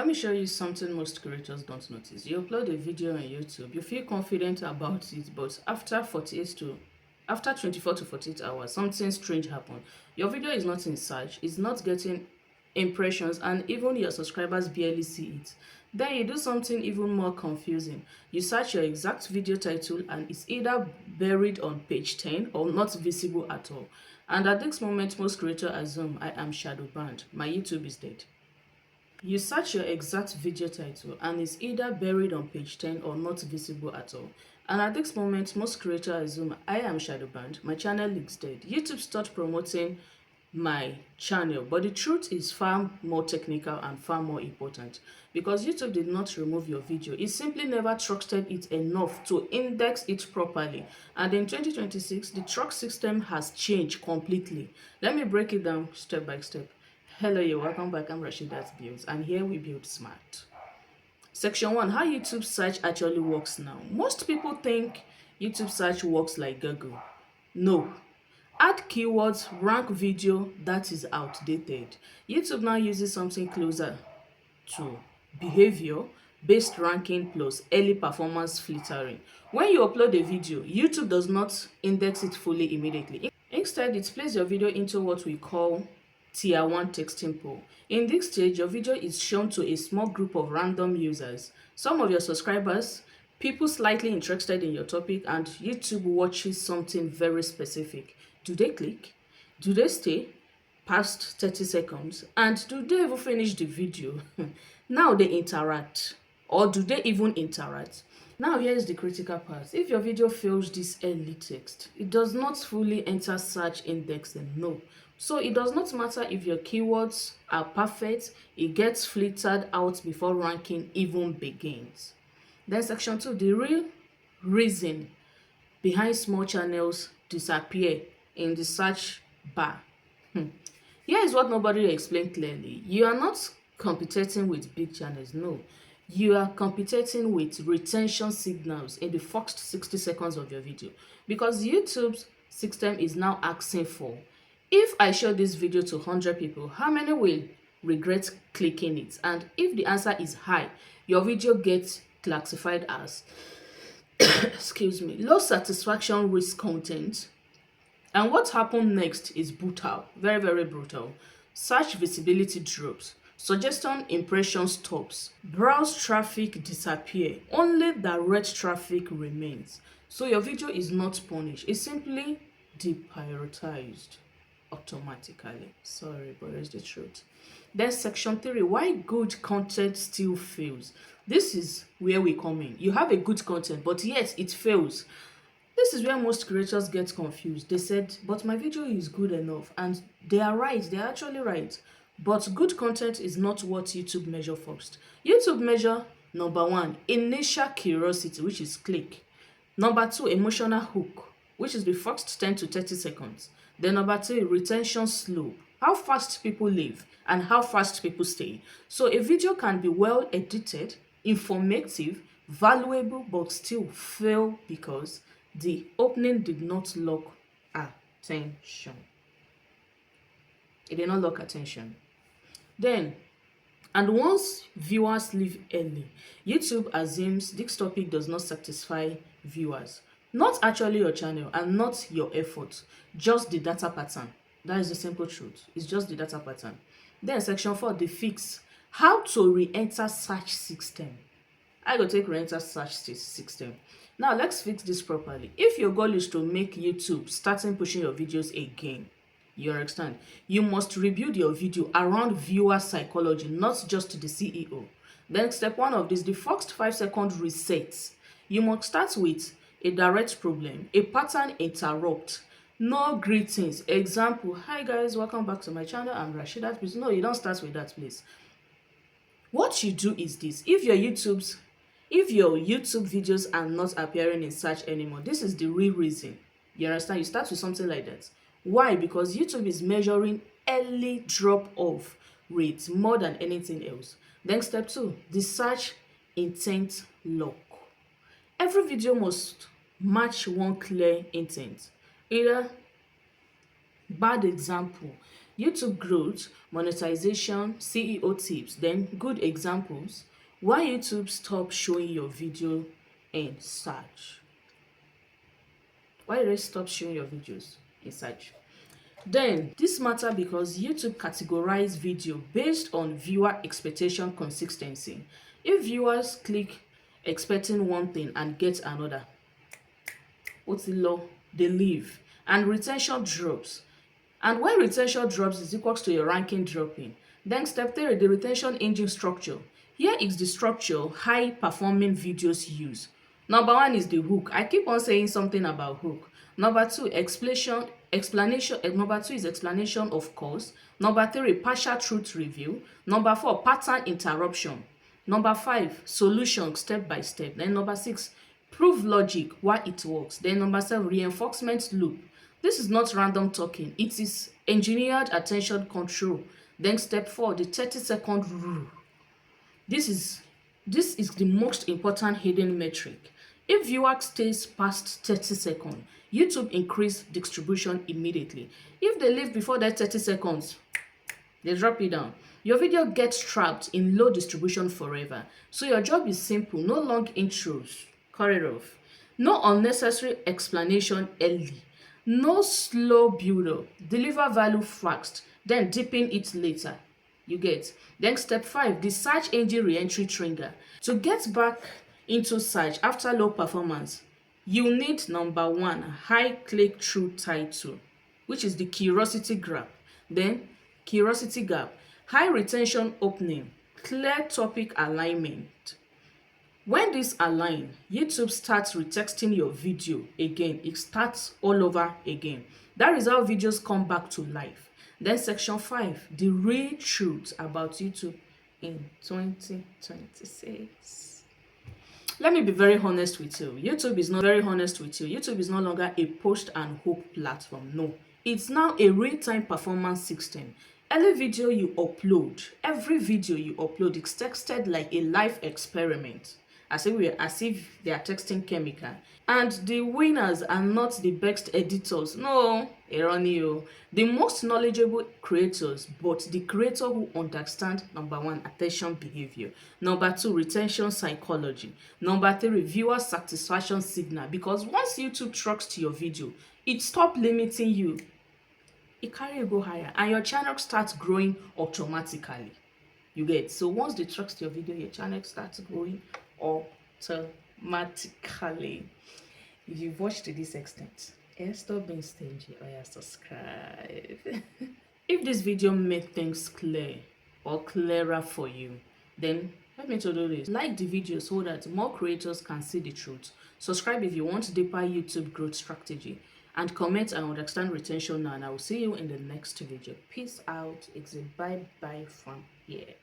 Let me show you something most creators don't notice. You upload a video on YouTube, you feel confident about it, but after 24 to 48 hours, something strange happened. Your video is not in search, it's not getting impressions, and even your subscribers barely see it. Then you do something even more confusing. You search your exact video title and it's either buried on page 10 or not visible at all. And at this moment, most creators assume I am shadow banned. My YouTube is dead. You search your exact video title and it's either buried on page 10 or not visible at all. And at this moment, most creators assume I am shadow banned, my channel is dead. YouTube stopped promoting my channel, but the truth is far more technical and far more important, because YouTube did not remove your video. It simply never trusted it enough to index it properly. And in 2026, the truck system has changed completely. Let me break it down step by step. Hello, you're welcome back. I'm Rashidat Builds, and here we build smart. Section 1, how YouTube search actually works now. Most people think YouTube search works like Google. No. Add keywords, rank video, that is outdated. YouTube now uses something closer to behavior-based ranking plus early performance filtering. When you upload a video, YouTube does not index it fully immediately. Instead, it places your video into what we call Tier 1 texting pool. In this stage, your video is shown to a small group of random users, some of your subscribers, people slightly interested in your topic, and YouTube watches something very specific. Do they click? Do they stay past 30 seconds? And do they even finish the video? Now they interact. Or do they even interact? Now here is the critical part. If your video fails this early text, it does not fully enter search indexing, no. So it does not matter if your keywords are perfect, it gets filtered out before ranking even begins. Then section 2, the real reason behind small channels disappear in the search bar. Here is what nobody explained clearly. You are not competing with big channels, no. You are competing with retention signals in the first 60 seconds of your video, because YouTube's system is now asking for, if I show this video to 100 people, how many will regret clicking it? And if the answer is high, your video gets classified as excuse me, low satisfaction risk content. And what happened next is brutal, very, very brutal. Search visibility drops, suggestion impression stops, browse traffic disappear, only direct traffic remains. So your video is not punished, it's simply deprioritized automatically. Sorry, but it's the truth. Then section 3, why good content still fails. This is where we come in. You have a good content, but yet it fails. This is where most creators get confused. They said, but my video is good enough. And they are right. They are actually right. But good content is not what YouTube measure first. YouTube measure, number 1, initial curiosity, which is click. Number 2, emotional hook, which is the first 10 to 30 seconds. Then number 3, retention slope, how fast people leave and how fast people stay. So a video can be well edited, informative, valuable, but still fail because the opening did not lock attention. It did not lock attention. Then, and once viewers leave early, YouTube assumes this topic does not satisfy viewers. Not actually your channel and not your effort, just the data pattern. That is the simple truth. It's just the data pattern. Then section 4, the fix. How to re-enter search system. I go take re-enter search system. Now let's fix this properly. If your goal is to make YouTube starting pushing your videos again, you understand, you must rebuild your video around viewer psychology, not just the CEO. Then step 1 of this, the first 5-second reset. You must start with a direct problem, a pattern interrupt, no greetings. Example, hi guys, welcome back to my channel, I'm Rashidat. Please, no, you don't start with that, please. What you do is this. If your YouTube videos are not appearing in search anymore, this is the real reason. You understand? You start with something like that. Why? Because YouTube is measuring early drop-off rates more than anything else. Then step 2, the search intent lock. Every video must match one clear intent. Either, bad example, YouTube growth, monetization, CEO tips, then good examples. Why YouTube stop showing your video in search? Why did they stop showing your videos in search? Then, this matter because YouTube categorize video based on viewer expectation consistency. If viewers click expecting one thing and get another, what's the law? They leave. And retention drops. And when retention drops is equals to your ranking dropping. Then step 3, the retention engine structure. Here is the structure high performing videos use. Number 1 is the hook. I keep on saying something about hook. Number 2, explanation. Number 2 is explanation of cause. Number 3, partial truth review. Number 4, pattern interruption. Number 5, solution step by step. Then number 6, prove logic why it works. Then number 7, reinforcement loop. This is not random talking. It is engineered attention control. Then step 4, the 30-second rule. This is the most important hidden metric. If viewer stays past 30 seconds, YouTube increase distribution immediately. If they leave before that 30 seconds, they drop it down. Your video gets trapped in low distribution forever. So your job is simple. No long intros. Cut it off. No unnecessary explanation early. No slow build-up. Deliver value fast. Then deepen it later. You get. Then step 5, the search engine re-entry trigger. To get back into search after low performance, you need number 1, high click-through title, which is the curiosity gap. Then curiosity gap, high retention opening, clear topic alignment. When this align, YouTube starts retexting your video again. It starts all over again. That is how videos come back to life. Then section 5, the real truth about YouTube in 2026. Let me be very honest with you. YouTube is not very honest with you. YouTube is no longer a post and hope platform. No, it's now a real-time performance system. Every video you upload, it's texted like a live experiment. As if they are texting chemical. And the winners are not the best editors. No, erroneous. The most knowledgeable creators, but the creator who understand number 1, attention behavior. Number 2, retention psychology. Number 3, viewer satisfaction signal. Because once YouTube trusts to your video, it stops limiting you. It carry you go higher, and your channel starts growing automatically. You get. So once they trust your video, your channel starts growing automatically. If you've watched to this extent, stop being stingy or subscribe. If this video made things clear or clearer for you, then help me to do this. Like the video so that more creators can see the truth. Subscribe if you want deeper YouTube growth strategy. And comment and understand retention now. And I will see you in the next video. Peace out. It's a bye-bye from here.